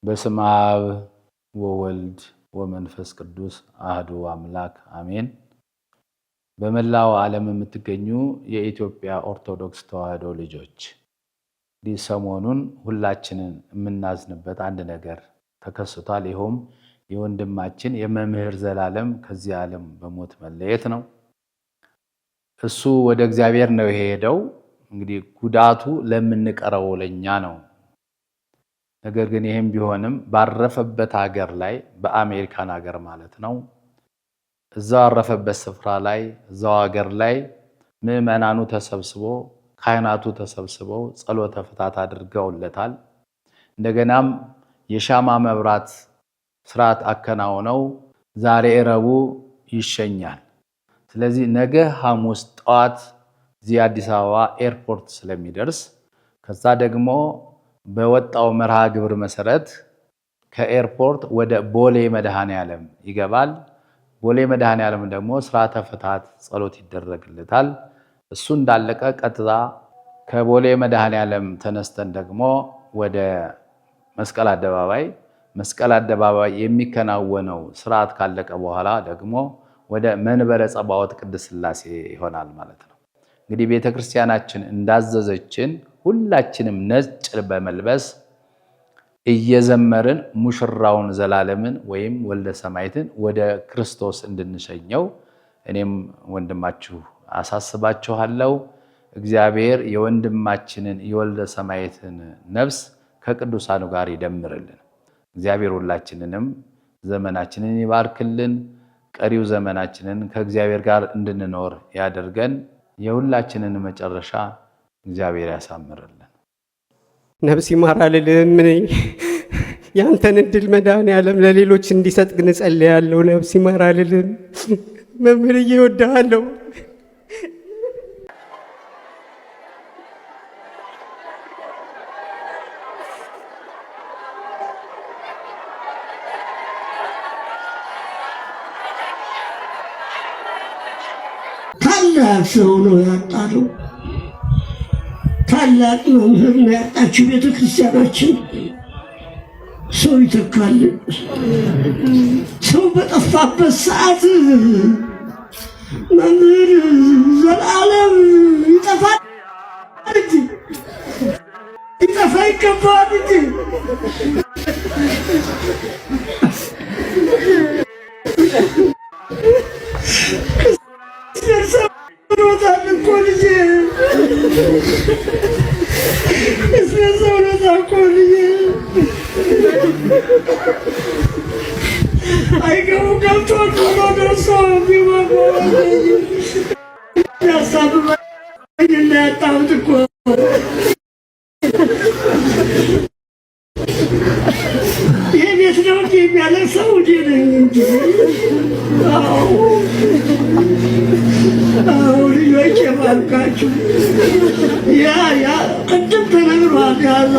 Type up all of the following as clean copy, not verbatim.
በስመ አብ ወወልድ ወመንፈስ ቅዱስ አሐዱ አምላክ አሜን። በመላው ዓለም የምትገኙ የኢትዮጵያ ኦርቶዶክስ ተዋሕዶ ልጆች ሰሞኑን ሁላችንን የምናዝንበት አንድ ነገር ተከስቷል። ይኸውም የወንድማችን የመምህር ዘላለም ከዚህ ዓለም በሞት መለየት ነው። እሱ ወደ እግዚአብሔር ነው የሄደው። እንግዲህ ጉዳቱ ለምንቀረው ለኛ ነው። ነገር ግን ይሄም ቢሆንም ባረፈበት ሀገር ላይ በአሜሪካን ሀገር ማለት ነው እዛው አረፈበት ስፍራ ላይ እዛው ሀገር ላይ ምዕመናኑ ተሰብስቦ ካህናቱ ተሰብስበው ጸሎተ ፍታት አድርገውለታል። እንደገናም የሻማ መብራት ስርዓት አከናውነው ዛሬ ረቡዕ ይሸኛል። ስለዚህ ነገ ሐሙስ ጠዋት እዚህ አዲስ አበባ ኤርፖርት ስለሚደርስ ከዛ ደግሞ በወጣው መርሃ ግብር መሰረት ከኤርፖርት ወደ ቦሌ መድኃኔዓለም ይገባል። ቦሌ መድኃኔዓለም ደግሞ ስርዓተ ፍታት ጸሎት ይደረግለታል። እሱ እንዳለቀ ቀጥታ ከቦሌ መድኃኔዓለም ተነስተን ደግሞ ወደ መስቀል አደባባይ የሚከናወነው ስርዓት ካለቀ በኋላ ደግሞ ወደ መንበረ ጸባዖት ቅድስት ሥላሴ ይሆናል ማለት ነው። እንግዲህ ቤተክርስቲያናችን እንዳዘዘችን ሁላችንም ነጭ በመልበስ እየዘመርን ሙሽራውን ዘላለምን ወይም ወልደ ሰማዕትን ወደ ክርስቶስ እንድንሸኘው እኔም ወንድማችሁ አሳስባችኋለሁ። እግዚአብሔር የወንድማችንን የወልደ ሰማዕትን ነፍስ ከቅዱሳኑ ጋር ይደምርልን። እግዚአብሔር ሁላችንንም ዘመናችንን ይባርክልን። ቀሪው ዘመናችንን ከእግዚአብሔር ጋር እንድንኖር ያደርገን። የሁላችንን መጨረሻ እግዚአብሔር ያሳምርልን። ነፍስ ይማር አልልም። ያንተን እድል መድኃኔዓለም ለሌሎች እንዲሰጥ ግን ጸልያለሁ። ነፍስ ይማር አልልም። መምህርዬ እወድሃለሁ። ታላቅ ሰው ነው ያጣነው። ታላቅ መምህር ነው ያጣችው ቤተክርስቲያናችን። ሰው ይተካል። ሰው በጠፋበት ሰዓት መምህር ዘላለም ይጠፋል እንጂ ይጠፋ ይገባል እንጂ የቤት ነው እንጂ የሚያለቅሰው እንጂ ነኝ እንጂ ልጆች የባልካችሁ ያ ቅድም ተነግሯል። ያዛ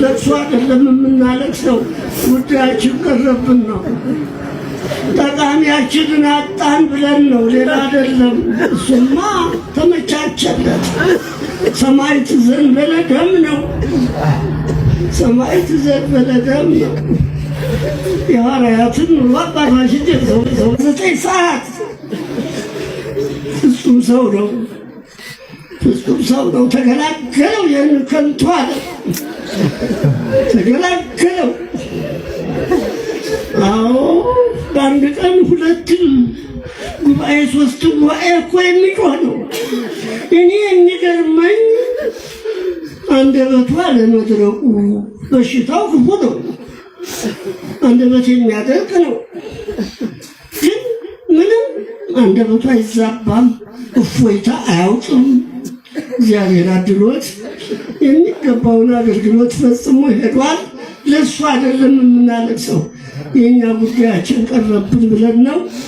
ለቅሶ አይደለም የምናለቅሰው፣ ጉዳያችን ቀረብን ነው። ጠቃሚያችንን አጣን ብለን ነው፣ ሌላ አይደለም። እሱማ ተመቻቸለት። ሰማዕት ዘንበለ ደም ነው። ሰማዕት ዘንበለ ደም ነው። የሐዋርያትን አባታሽ ሰው 9 ሰዓት ፍጹም ሰው ነው። ፍጹም ሰው ነው። ተገላገለው። ይህን ከንቱ አለ ተገላገለው። አዎ በአንድ ቀን 2 ጉባኤ 3 ጉባኤ እኮ የሚጮህ ነው። እኔ የሚገርመኝ አንደበቱ አለመድረቁ። በሽታው ክፉ ነው። አንደበት የሚያደርቅ ነው። ግን ምንም አንደበቱ አይዛባም። እፎይታ አያውቅም። እግዚአብሔር አድሎት የሚገባውን አገልግሎት ፈጽሞ ሄዷል። ለእሱ አይደለም የምናለቅሰው፣ የእኛ ጉዳያችን ቀረብን ብለን ነው።